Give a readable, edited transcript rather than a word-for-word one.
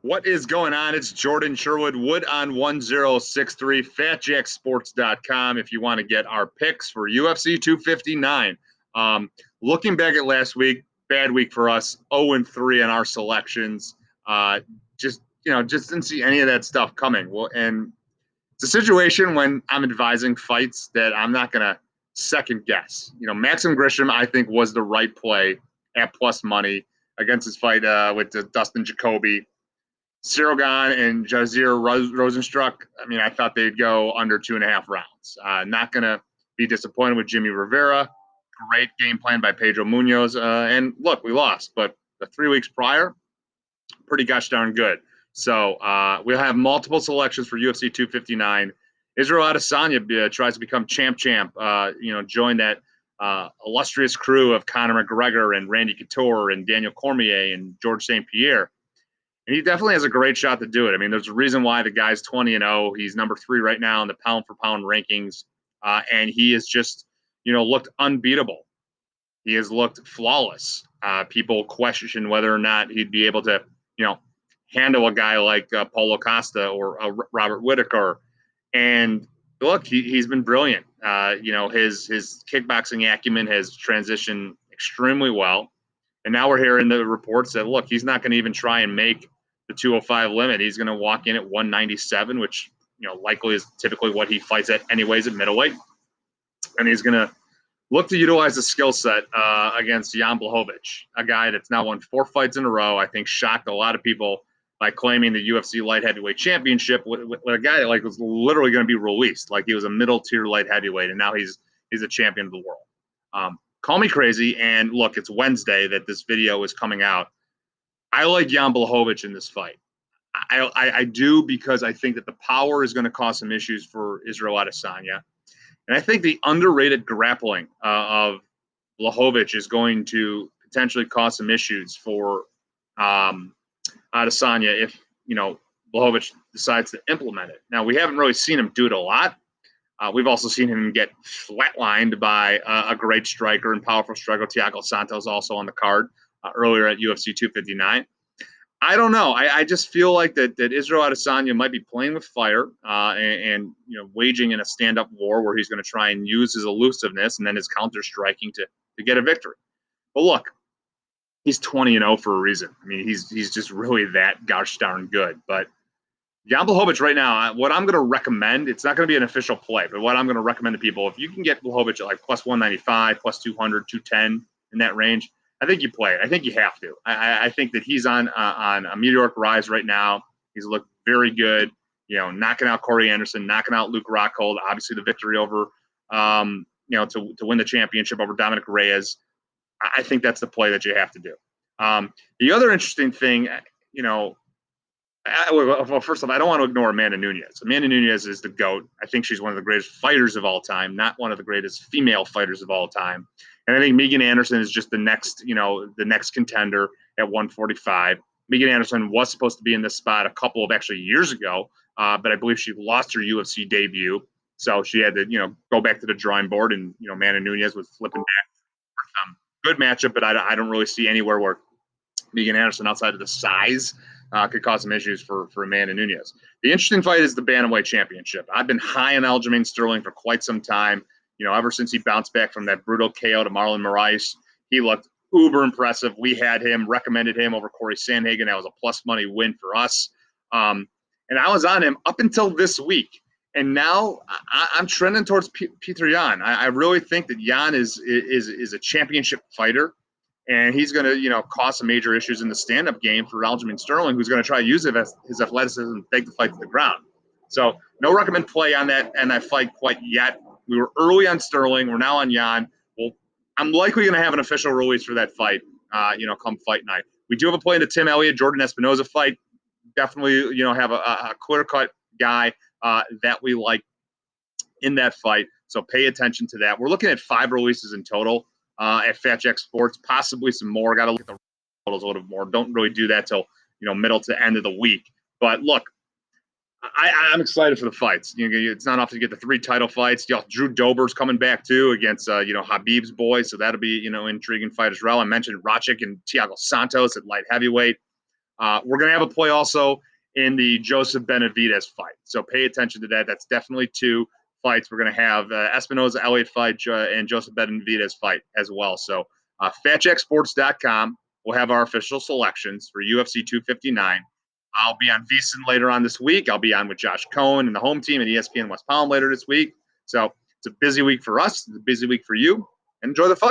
What is going on? It's Jordan Sherwood, Wood on 1063, fatjacksports.com if you want to get our picks for UFC 259. Looking back at last week, bad week for us, 0-3 in our selections. Just didn't see any of that stuff coming. Well, and it's a situation when I'm advising fights that I'm not going to second guess. Maxim Grisham, I think, was the right play at plus money against his fight with Dustin Jacoby. Sirogan and Jazeer Rosenstruck, I thought they'd go under 2.5 rounds. Not going to be disappointed with Jimmy Rivera. Great game plan by Pedro Munoz. And look, we lost, but the 3 weeks prior, pretty gosh darn good. So we'll have multiple selections for UFC 259. Israel Adesanya tries to become champ. Join that illustrious crew of Conor McGregor and Randy Couture and Daniel Cormier and George St. Pierre. And he definitely has a great shot to do it. There's a reason why the guy's 20-0. He's number 3 right now in the pound-for-pound rankings. And he has just, looked unbeatable. He has looked flawless. People question whether or not he'd be able to, handle a guy like Paulo Costa or Robert Whitaker. And look, he's been brilliant. His kickboxing acumen has transitioned extremely well. And now we're hearing the reports that, look, he's not going to even try and make the 205 limit. He's going to walk in at 197, which, likely is typically what he fights at anyways at middleweight. And he's going to look to utilize the skill set against Jan Blachowicz, a guy that's now won 4 fights in a row. I think shocked a lot of people by claiming the UFC light heavyweight championship with a guy that was literally going to be released. Like he was a middle tier light heavyweight, and now he's a champion of the world. Call me crazy, and look, it's Wednesday that this video is coming out. I like Jan Blachowicz in this fight. I do, because I think that the power is going to cause some issues for Israel Adesanya. And I think the underrated grappling of Blachowicz is going to potentially cause some issues for Adesanya if, Blachowicz decides to implement it. Now, we haven't really seen him do it a lot. We've also seen him get flatlined by a great striker and powerful striker, Thiago Santos, also on the card earlier at UFC 259. I don't know. I just feel like that Israel Adesanya might be playing with fire and waging in a stand-up war where he's going to try and use his elusiveness and then his counter-striking to get a victory. But look, he's 20-0 for a reason. He's just really that gosh darn good. But Jan Blachowicz right now, what I'm going to recommend, it's not going to be an official play, but what I'm going to recommend to people, if you can get Blachowicz at like plus 195, plus 200, 210 in that range, I think you play it. I think you have to. I think that he's on a meteoric rise right now. He's looked very good, knocking out Corey Anderson, knocking out Luke Rockhold, obviously the victory over, to win the championship over Dominic Reyes. I think that's the play that you have to do. The other interesting thing, well, first off, I don't want to ignore Amanda Nunes. Amanda Nunes is the GOAT. I think she's one of the greatest fighters of all time, not one of the greatest female fighters of all time. And I think Megan Anderson is just the next contender at 145. Megan Anderson was supposed to be in this spot a couple of actually years ago, but I believe she lost her UFC debut. So she had to, go back to the drawing board, and, Amanda Nunes was flipping back. Good matchup, but I don't really see anywhere where Megan Anderson, outside of the size, could cause some issues for Amanda Nunes. The interesting fight is the Bantamweight Championship. I've been high on Aljamain Sterling for quite some time. Ever since he bounced back from that brutal KO to Marlon Moraes, he looked uber impressive. We had him, recommended him over Corey Sandhagen. That was a plus money win for us. And I was on him up until this week. And now I'm trending towards Peter Yan. I really think that Yan is a championship fighter. And he's going to, cause some major issues in the stand-up game for Aljamain Sterling, who's going to try to use his athleticism and take the fight to the ground. So no recommend play on that fight quite yet. We were early on Sterling. We're now on Yan. Well, I'm likely going to have an official release for that fight, come fight night. We do have a play in the Tim Elliott, Jordan Espinoza fight. Definitely, have a clear-cut guy that we like in that fight. So pay attention to that. We're looking at 5 releases in total. At Fat Jack Sports, possibly some more. Got to look at the totals a little bit more. Don't really do that till middle to end of the week. But look, I'm excited for the fights. It's not often to get the 3 title fights. Drew Dober's coming back too against Habib's boy, so that'll be intriguing fight as well. I mentioned Rakic and Thiago Santos at light heavyweight. We're going to have a play also in the Joseph Benavidez fight. So pay attention to that. That's definitely two fights. We're going to have Espinoza Elliott fight and Joseph Benavidez fight as well. So FatJackSports.com will have our official selections for UFC 259. I'll be on VSiN later on this week. I'll be on with Josh Cohen and the home team at ESPN West Palm later this week. So it's a busy week for us. It's a busy week for you. Enjoy the fight.